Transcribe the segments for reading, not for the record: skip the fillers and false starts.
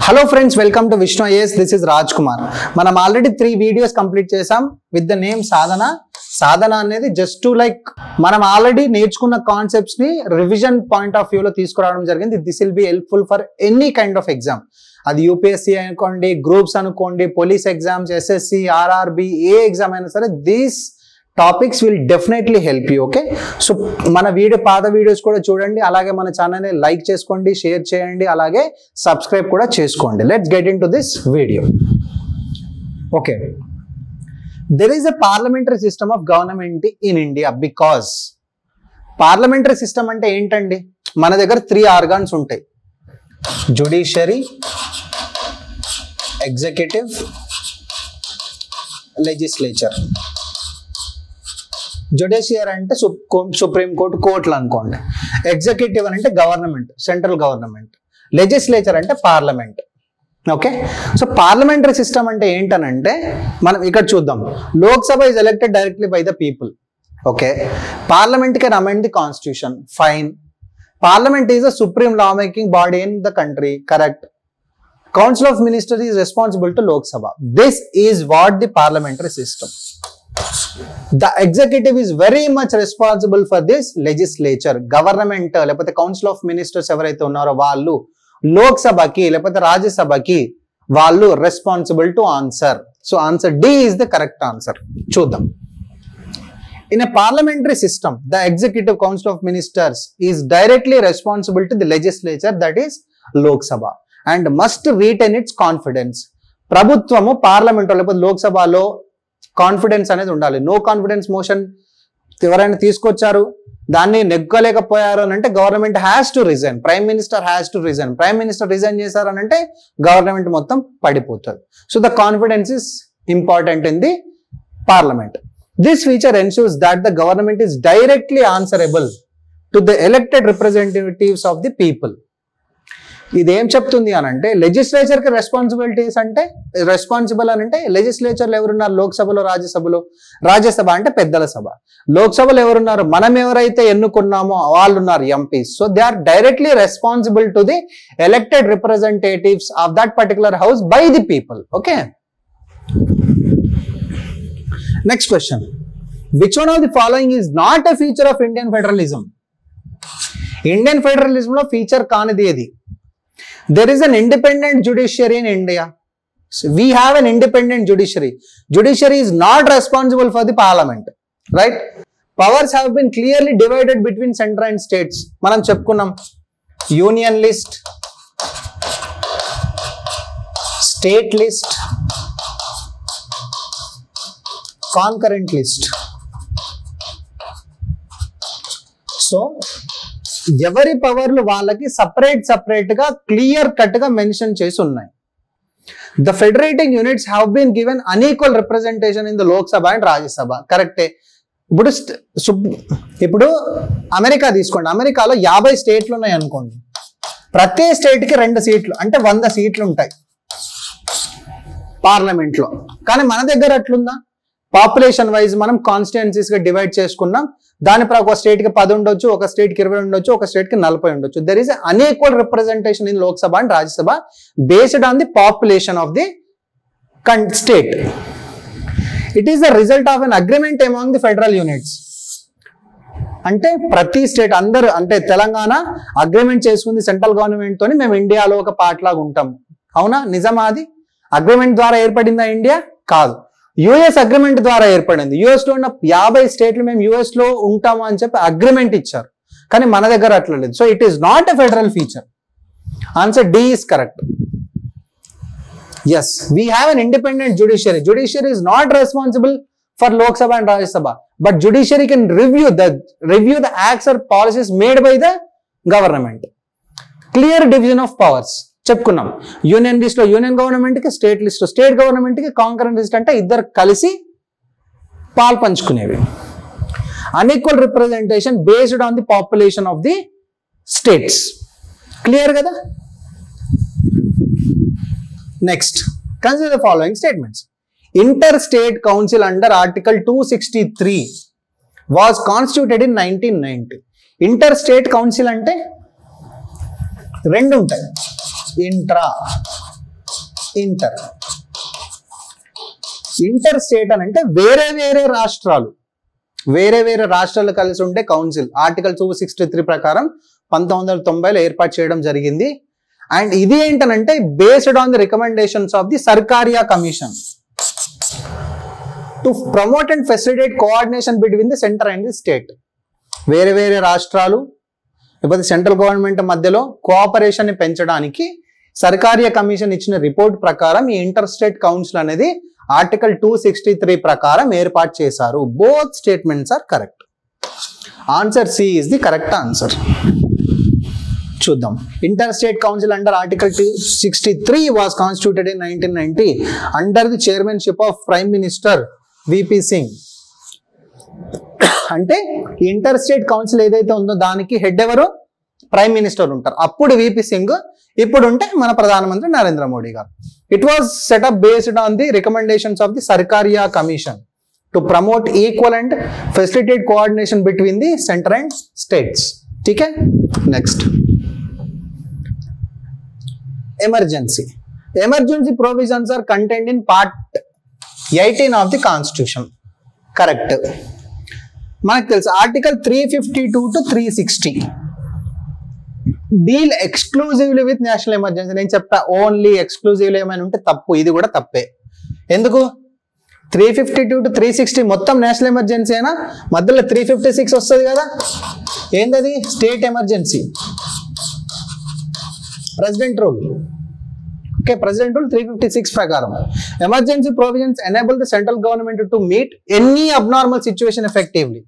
Hello friends, welcome to Vishnu IAS. This is Rajkumar. మనం already 3 videos complete చేసాం with the name సాధన అనేది just to like మనం already నేర్చుకున్న concepts ని revision point of view లో తీసుకురావడం జరిగింది. This will be helpful for any kind of exam. అది యూపీఎస్సీ అనుకోండి, గ్రూప్స్ అనుకోండి, పోలీస్ ఎగ్జామ్స్, ఎస్ఎస్సి, ఆర్ఆర్బి, ఏ ఎగ్జామ్ అయినా సరే these topics will definitely help you. Okay, so మన పాత వీడియోస్ కూడా చూడండి, అలాగే మన ఛానల్ని లైక్ చేసుకోండి, షేర్ చేయండి, అలాగే సబ్స్క్రైబ్ కూడా చేసుకోండి. Let's get in to this video. Okay, there is a parliamentary system of government in India. Because parliamentary system అంటే ఏంటండి, మన దగ్గర 3 ఆర్గాన్స్ ఉంటాయి: జ్యుడిషియరీ, ఎగ్జిక్యూటివ్, లెజిస్లేచర్. జ్యుడిషియరీ అంటే సుప్రీం కోర్టు, కోర్టులు అనుకోండి. ఎగ్జిక్యూటివ్ అంటే గవర్నమెంట్, సెంట్రల్ గవర్నమెంట్. లెజిస్లేచర్ అంటే parliament. Okay, so parliamentary system అంటే ఏంటనంటే మనం ఇక్కడ చూద్దాం. Lok Sabha is elected directly by the people. Okay, parliament can amend the constitution. Fine. Parliament is the supreme law making body in the country. Correct. Council of ministers is responsible to Lok Sabha. This is what the parliamentary system. The executive is very much responsible for this legislature. Government లేకపోతే council of ministers ఎవరైతే ఉన్నారో వాళ్ళు లోక్సభకి లేకపోతే రాజ్యసభకి వాళ్ళు responsible to answer. So answer D is the correct answer. చూద్దాం. In a parliamentary system, the executive council of ministers is directly responsible to the legislature, that is Lok Sabha, and must retain its confidence. ప్రభుత్వము parliament లేకపోతే లోక్సభలో confidence అనేది ఉండాలి. No confidence motion ఎవరైనా తీసుకొచ్చారు, దాన్ని నెగ్గలేకపోయారు అని అంటే government has to resign. Prime minister has to resign. Prime minister resign చేశారు అని అంటే గవర్నమెంట్ మొత్తం పడిపోతుంది. So the confidence is important in the parliament. This feature ensures that the government is directly answerable to the elected representatives of the people. ఇదేం చెప్తుంది అని అంటే legislature కి రెస్పాన్సిబిలిటీస్ అంటే రెస్పాన్సిబుల్ అని అంటే లెజిస్లేచర్లు ఎవరున్నారు లోక్సభలో, రాజ్యసభలో. రాజ్యసభ అంటే పెద్దల సభ. లోక్సభలో ఎవరున్నారు, మనం ఎవరైతే ఎన్నుకున్నామో వాళ్ళు ఉన్నారు, MPs. So they are directly responsible to the elected representatives of that particular house by the people. Okay, next question. Which one of the following is not a feature of Indian federalism? Indian federalism లో feature కానిది ఏది? There is an independent judiciary in India. So we have an independent judiciary. Judiciary is not responsible for the parliament, right? Powers have been clearly divided between center and states. Manam cheppukunnam union list, state list, concurrent list. So ఎవరి పవర్లు వాళ్ళకి separate గా clear cut గా mention చేసి ఉన్నాయి. The federating units have been given unequal representation in the Lok Sabha and Rajya Sabha. కరెక్టే. ఇప్పుడు America తీసుకోండి. అమెరికాలో 50 స్టేట్లు ఉన్నాయి అనుకోండి. ప్రతి స్టేట్ కి 2 సీట్లు అంటే 100 సీట్లు ఉంటాయి పార్లమెంట్ లో. కానీ మన దగ్గర అట్లుందా? పాపులేషన్ వైజ్ మనం కాన్స్టిట్యుయెన్సీస్ గా డివైడ్ చేసుకున్నాం. దాని ఒక స్టేట్ కి 10 ఉండొచ్చు, ఒక స్టేట్ కి 20 ఉండొచ్చు, ఒక స్టేట్ కి 40 ఉండొచ్చు. There is unequal representation in Lok Sabha and Rajya Sabha based on the population of the state. It is the result of an agreement among the federal units. అంటే ప్రతి స్టేట్ అందరూ అంటే తెలంగాణ అగ్రిమెంట్ చేసుకుంది సెంట్రల్ గవర్నమెంట్ తోని, మేము ఇండియాలో ఒక పార్ట్ లాగా ఉంటాం. అవునా? నిజమా? అది అగ్రిమెంట్ ద్వారా ఏర్పడిందా ఇండియా? కాదు. యుఎస్ అగ్రిమెంట్ ద్వారా ఏర్పడింది. యుఎస్ లో ఉన్న 50 స్టేట్లు మేము యుఎస్ లో ఉంటాము అని చెప్పి అగ్రిమెంట్ ఇచ్చారు. కానీ మన దగ్గర అట్లా లేదు. So it is not a federal feature. Answer D is correct. Yes, we have an independent judiciary. Judiciary is not responsible for Lok Sabha and Rajya Sabha, but judiciary can review the acts or policies made by the government. Clear division of powers చెప్పుకున్నాం. Union list లో union government కి, state list లో state government కి, concurrent list అంటే ఇద్దరు కలిసి పాలు పంచుకునేవి. Unequal representation based on the population of the states. Clear కదా? Next, consider the following statements. Inter state council under article 263 was constituted in 1990. Inter state council అంటే 2 ఉంటాయి. ఇంట్రా ఇంటర్ స్టేట్ అని అంటే వేరే రాష్ట్రాలు కలిసి ఉండే కౌన్సిల్. ఆర్టికల్ 263 ప్రకారం 1990లో ఏర్పాటు చేయడం జరిగింది. అండ్ ఇది ఏంటనంటే based on the recommendations of the Sarkaria commission to promote and facilitate coordination between the centre and the state. వేరే రాష్ట్రాలు లేకపోతే సెంట్రల్ గవర్నమెంట్ మధ్యలో కోఆపరేషన్ ని పెంచడానికి సర్కారియా కమిషన్ ఇచ్చిన రిపోర్ట్ ప్రకారం ఈ ఇంటర్ స్టేట్ కౌన్సిల్ అనేది ఆర్టికల్ 263 ప్రకారం ఏర్పాటు చేశారు. Both statements are correct. Answer C is the correct answer. చూద్దాం. Inter state council under article 263 was constituted in 1990 under the chairmanship of prime minister V P Singh. అంటే inter state council ఏదైతే ఉందో దానికి head ఎవరు? ప్రైమ్ మినిస్టర్ ఉంటారు. అప్పుడు VP Singh, ఇప్పుడు ఉంటే మన ప్రధానమంత్రి నరేంద్ర మోడీ గారు. It was set up based on the recommendations of the Sarkaria commission to promote equal and facilitate coordination between the centre and states. ठीक है. Next, emergency provisions are contained in part 18 of the constitution. Correct. మనకు తెలుసు article 352 to 360 deal exclusively with national emergency. నేను చెప్పా only exclusively ఏమైనా ఉంటే తప్పు, ఇది కూడా తప్పే. ఎందుకు? 352 to 360 మొత్తం నేషనల్ ఎమర్జెన్సీ అయినా మధ్యలో 356 వస్తుంది కదా, ఏంటది? State emergency, president rule. Okay, president rule 356 ప్రకారం emergency provisions enable the central government to meet any abnormal situation effectively.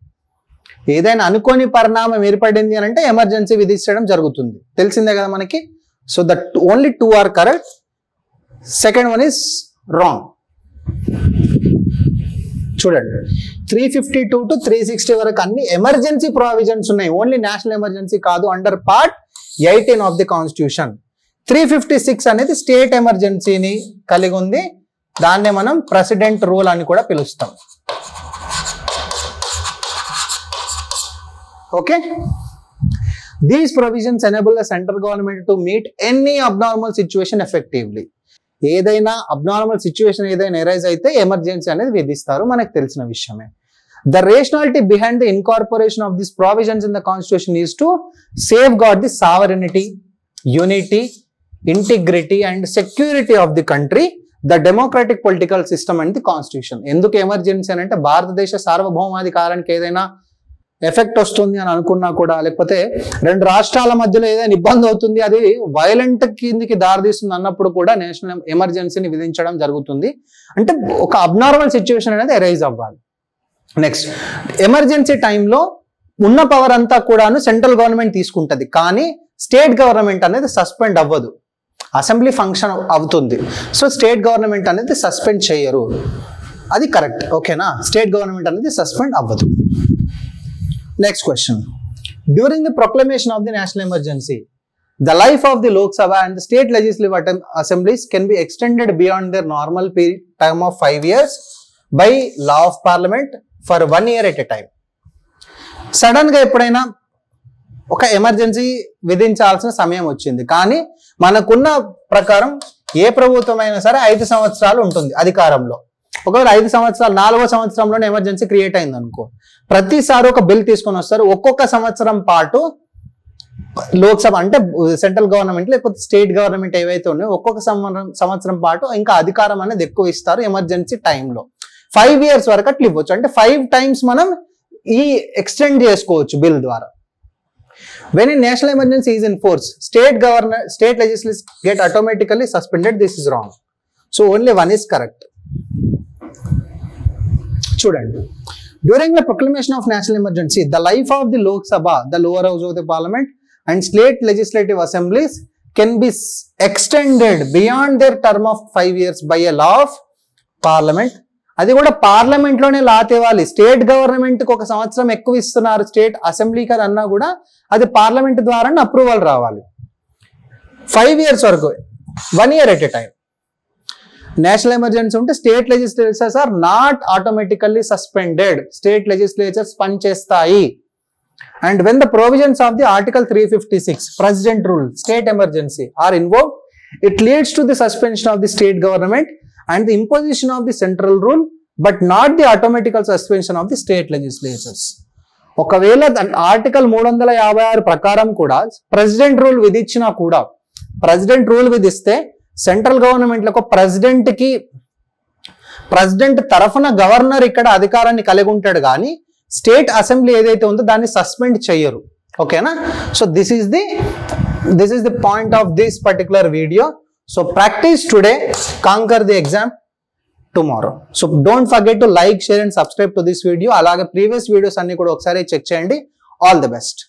ఏదైనా అనుకోని పరిణామం ఏర్పడింది అని అంటే ఎమర్జెన్సీ విధించడం జరుగుతుంది, తెలిసిందే కదా మనకి. So that only 2 are correct, second one is wrong. చూడండి, 352 to 360 వరకు అన్ని ఎమర్జెన్సీ ప్రొవిజన్స్ ఉన్నాయి, ఓన్లీ నేషనల్ ఎమర్జెన్సీ కాదు, under part 18 of the constitution. 356 అనేది స్టేట్ ఎమర్జెన్సీని కలిగి ఉంది, దాన్నే మనం ప్రెసిడెంట్ రూల్ అని కూడా పిలుస్తాం. Okay, these provisions enable the central government to meet any abnormal situation effectively. ఏదైనా అబ్నార్మల్ సిచ్యువేషన్ ఏదైనా ఎరైజ్ అయితే ఎమర్జెన్సీ అనేది విధిస్తారు, మనకు తెలిసిన విషయమే. The rationality behind the incorporation of these provisions in the constitution is to safeguard the sovereignty, unity, integrity and security of the country, the democratic political system and the constitution. ఎందుకు emergency అని అంటే భారతదేశ సార్వభౌమాధికారానికి ఏదైనా effect వస్తుంది అని అనుకున్నా కూడా, లేకపోతే రెండు రాష్ట్రాల మధ్యలో ఏదైనా ఇబ్బంది అవుతుంది, అది వైలెంట్ కిందికి దారితీస్తుంది అన్నప్పుడు కూడా నేషనల్ ఎమర్జెన్సీని విధించడం జరుగుతుంది. అంటే ఒక అబ్నార్మల్ సిచ్యువేషన్ అనేది ఎరైజ్ అవ్వాలి. నెక్స్ట్, ఎమర్జెన్సీ టైంలో ఉన్న పవర్ అంతా కూడాను సెంట్రల్ గవర్నమెంట్ తీసుకుంటది, కానీ స్టేట్ గవర్నమెంట్ అనేది సస్పెండ్ అవ్వదు, అసెంబ్లీ ఫంక్షన్ అవుతుంది. సో స్టేట్ గవర్నమెంట్ అనేది సస్పెండ్ చేయరు, అది కరెక్ట్. ఓకేనా, స్టేట్ గవర్నమెంట్ అనేది సస్పెండ్ అవ్వదు. Next question, during the proclamation of the national emergency the life of the Lok Sabha and the state legislative assemblies can be extended beyond their normal term of 5 years by law of parliament for 1 year at a time. Sudden గా ఎప్పుడైనా ఒక emergency విధించాల్సిన సమయం వచ్చింది, కానీ మనకున్న ప్రకారం ఏ ప్రభుత్వం అయినా సరే 5 సంవత్సరాలు ఉంటుంది అధికారంలో. ఒకవేళ 5 సంవత్సరాలు 4వ సంవత్సరంలోనే ఎమర్జెన్సీ క్రియేట్ అయింది అనుకో, ప్రతిసారి ఒక బిల్ తీసుకొని వస్తారు, ఒక్కొక్క సంవత్సరం పాటు లోక్సభ అంటే సెంట్రల్ గవర్నమెంట్ లేకపోతే స్టేట్ గవర్నమెంట్ ఏవైతే ఉన్నాయో ఒక్కొక్క సంవత్సరం పాటు ఇంకా అధికారం అనేది ఎక్కువ ఇస్తారు ఎమర్జెన్సీ టైంలో. 5 years వరకు అట్లా ఇవ్వచ్చు, అంటే 5 times మనం ఈ ఎక్స్టెండ్ చేసుకోవచ్చు బిల్ ద్వారా. When in national emergency is in force, state legislatures get automatically suspended. This is wrong. So only 1 is correct. చూడండి, during the proclamation of national emergency the life of the Lok Sabha, the lower house of the parliament and state legislative assemblies can be extended beyond their term of 5 years by a law of parliament. అది కూడా parliament లోనే లా తేవాలి. State government కి 1 సంవత్సరం ఎక్కువ ఇస్తున్నారు, state అసెంబ్లీకి అది అన్నా కూడా అది పార్లమెంట్ ద్వారా అప్రూవల్ రావాలి. 5 years వరకు, 1 year at a time. National emergency ఉంటే state legislatures are not automatically suspended, state legislatures పనిచేస్తాయి. And when the provisions of the Article 356 President Rule State Emergency are invoked, It leads to the suspension of the state government and the imposition of the central rule, but not the automatical suspension of the state legislatures. ఒకవేళ article 356 ప్రకారం కూడా president rule విధించినా కూడా, president rule విధిస్తే central government లకు president తరఫున governor ఇక్కడ అధికారాన్ని కలిగి ఉంటాడు, కానీ స్టేట్ అసెంబ్లీ ఏదైతే ఉందో దాన్ని సస్పెండ్ చేయరు. ఓకేనా? So this is the point of this particular video. So practice today, canker the exam tomorrow. So don't forget to like, share and subscribe to this video. అలాగే ప్రీవియస్ వీడియోస్ అన్ని కూడా ఒకసారి check చేయండి. All the best.